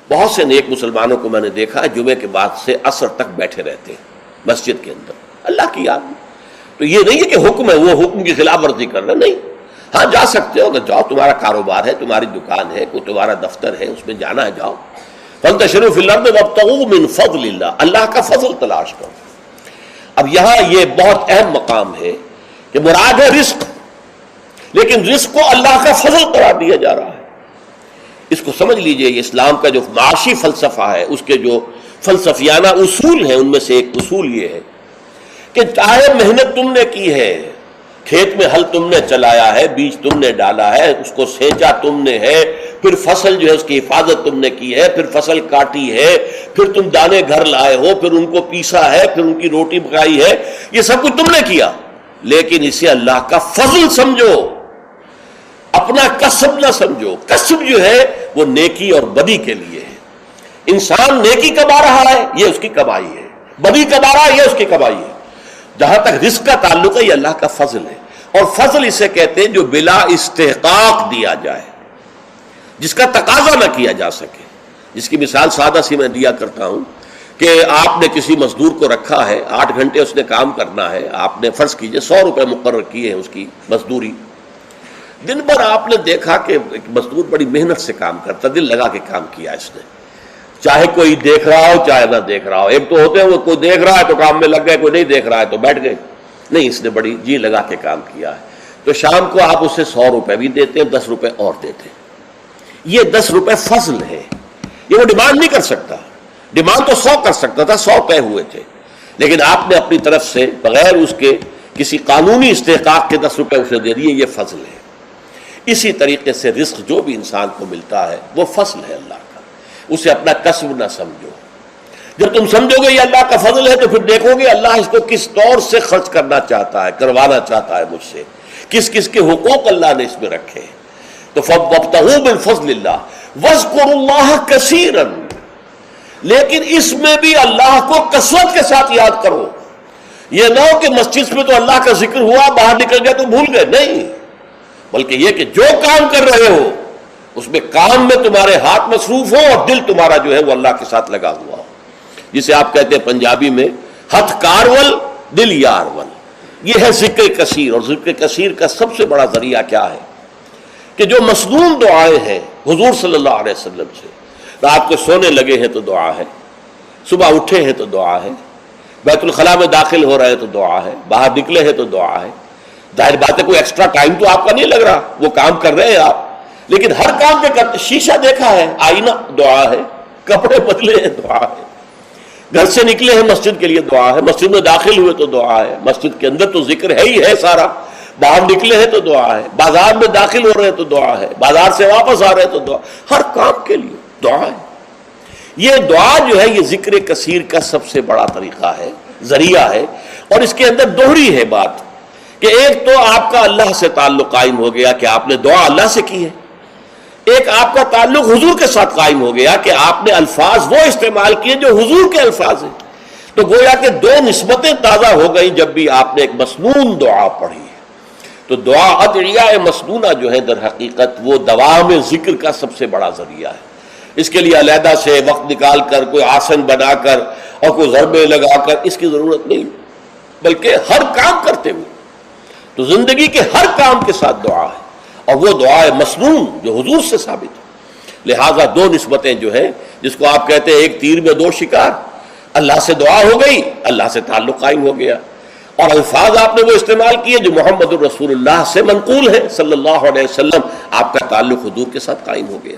بہت سے نیک مسلمانوں کو میں نے دیکھا ہے جمعے کے بعد سے عصر تک بیٹھے رہتے ہیں مسجد کے اندر اللہ کی یاد میں. تو یہ نہیں ہے کہ حکم ہے وہ حکم کی خلاف ورزی کر رہا، نہیں. ہاں جا سکتے ہو، کہ جاؤ، تمہارا کاروبار ہے، تمہاری دکان ہے، کوئی تمہارا دفتر ہے، اس میں جانا ہے جاؤ. فانتشروا فی الارض وابتغوا من فضل اللہ، اللہ کا فضل تلاش کرو. اب یہاں یہ بہت اہم مقام ہے کہ مراد ہے رزق، لیکن رزق کو اللہ کا فضل قرار دیا جا رہا ہے. اس کو سمجھ لیجئے، یہ اسلام کا جو معاشی فلسفہ ہے، اس کے جو فلسفیانہ اصول ہیں، ان میں سے ایک اصول یہ ہے کہ چاہے محنت تم نے کی ہے، کھیت میں ہل تم نے چلایا ہے، بیج تم نے ڈالا ہے، اس کو سینچا تم نے ہے، پھر فصل جو ہے اس کی حفاظت تم نے کی ہے، پھر فصل کاٹی ہے، پھر تم دانے گھر لائے ہو، پھر ان کو پیسا ہے، پھر ان کی روٹی پکائی ہے، یہ سب کچھ تم نے کیا، لیکن اسے اللہ کا فضل سمجھو، اپنا کسب نہ سمجھو. کسب جو ہے وہ نیکی اور بدی کے لیے ہے. انسان نیکی کما رہا ہے، یہ اس کی کمائی ہے، بدی کما رہا ہے، یہ اس کی کمائی ہے. جہاں تک رزق کا تعلق ہے، یہ اللہ کا فضل ہے. اور فضل اسے کہتے ہیں جو بلا استحقاق دیا جائے، جس کا تقاضا نہ کیا جا سکے. جس کی مثال سادہ سی میں دیا کرتا ہوں کہ آپ نے کسی مزدور کو رکھا ہے، 8 گھنٹے اس نے کام کرنا ہے، آپ نے فرض کیجئے 100 روپے مقرر کیے ہیں اس کی مزدوری. دن بھر آپ نے دیکھا کہ ایک مزدور بڑی محنت سے کام کرتا، دل لگا کے کام کیا اس نے، چاہے کوئی دیکھ رہا ہو چاہے نہ دیکھ رہا ہو. ایک تو ہوتے ہیں وہ کوئی دیکھ رہا ہے تو کام میں لگ گئے، کوئی نہیں دیکھ رہا ہے تو بیٹھ گئے. نہیں، اس نے بڑی جی لگا کے کام کیا ہے. تو شام کو آپ اسے 100 روپے بھی دیتے ہیں، 10 روپے اور دیتے ہیں. یہ 10 روپے فضل ہے، یہ وہ ڈیمانڈ نہیں کر سکتا. ڈیمانڈ تو 100 کر سکتا تھا، 100 طے ہوئے تھے، لیکن آپ نے اپنی طرف سے بغیر اس کے کسی قانونی استحقاق کے 10 روپے اسے دے دیے. یہ فضل ہے. اسی طریقے سے رزق جو بھی انسان کو ملتا ہے وہ فضل ہے اللہ کا، اسے اپنا کسب نہ سمجھو. جب تم سمجھو گے یہ اللہ کا فضل ہے تو پھر دیکھو گے اللہ اس کو کس طور سے خرچ کرنا چاہتا ہے، کروانا چاہتا ہے مجھ سے، کس کس کے حقوق اللہ نے اس میں رکھے. تو فَابْتَغُوا مِن فَضْلِ اللَّهِ وَاذْكُرُوا اللَّهَ كَثِيرًا، لیکن اس میں بھی اللہ کو کثرت کے ساتھ یاد کرو. یہ نہ ہو کہ مسجد میں تو اللہ کا ذکر ہوا، باہر نکل گیا تو بھول گئے. نہیں، بلکہ یہ کہ جو کام کر رہے ہو اس میں کام میں تمہارے ہاتھ مصروف ہو اور دل تمہارا جو ہے وہ اللہ کے ساتھ لگا ہوا ہو. جسے آپ کہتے ہیں پنجابی میں ہتھ کارول دل یارول. یہ ہے ذکر کثیر. اور ذکر کثیر کا سب سے بڑا ذریعہ کیا ہے کہ جو مسنون دعائیں ہیں حضور صلی اللہ علیہ وسلم سے، رات کو سونے لگے ہیں تو دعا ہے، صبح اٹھے ہیں تو دعا ہے، بیت الخلاء میں داخل ہو رہے ہیں تو دعا ہے، باہر نکلے ہیں تو دعا ہے. ظاہر بات ہے کوئی ایکسٹرا ٹائم تو آپ کا نہیں لگ رہا، وہ کام کر رہے ہیں آپ، لیکن ہر کام پہ کرتے. شیشہ دیکھا ہے، آئینہ دعا ہے، کپڑے بدلے ہیں دعا ہے، گھر سے نکلے ہیں مسجد کے لیے دعا ہے، مسجد میں داخل ہوئے تو دعا ہے، مسجد کے اندر تو ذکر ہے ہی ہے سارا، باہر نکلے ہیں تو دعا ہے، بازار میں داخل ہو رہے ہیں تو دعا ہے، بازار سے واپس آ رہے ہیں تو دعا، ہر کام کے لیے دعا ہے. یہ دعا جو ہے یہ ذکر کثیر کا سب سے بڑا طریقہ ہے، ذریعہ ہے. اور اس کے اندر دوہری ہے بات کہ ایک تو آپ کا اللہ سے تعلق قائم ہو گیا کہ آپ نے دعا اللہ سے کی ہے، ایک آپ کا تعلق حضور کے ساتھ قائم ہو گیا کہ آپ نے الفاظ وہ استعمال کیے جو حضور کے الفاظ ہیں. تو گویا کہ 2 نسبتیں تازہ ہو گئیں جب بھی آپ نے ایک مسنون دعا پڑھی ہے. تو دعا ادعیاء مسنونہ جو ہے در حقیقت وہ دوام ذکر کا سب سے بڑا ذریعہ ہے. اس کے لیے علیحدہ سے وقت نکال کر کوئی آسن بنا کر اور کوئی ضربے لگا کر اس کی ضرورت نہیں، بلکہ ہر کام کرتے ہوئے. تو زندگی کے ہر کام کے ساتھ دعا ہے، اور وہ دعا مسنون جو حضور سے ثابت ہے. لہٰذا 2 نسبتیں جو ہیں جس کو آپ کہتے ہیں ایک تیر میں 2 شکار، اللہ سے دعا ہو گئی، اللہ سے تعلق قائم ہو گیا، اور الفاظ آپ نے وہ استعمال کیے جو محمد الرسول اللہ سے منقول ہے صلی اللہ علیہ وسلم، آپ کا تعلق حضور کے ساتھ قائم ہو گیا.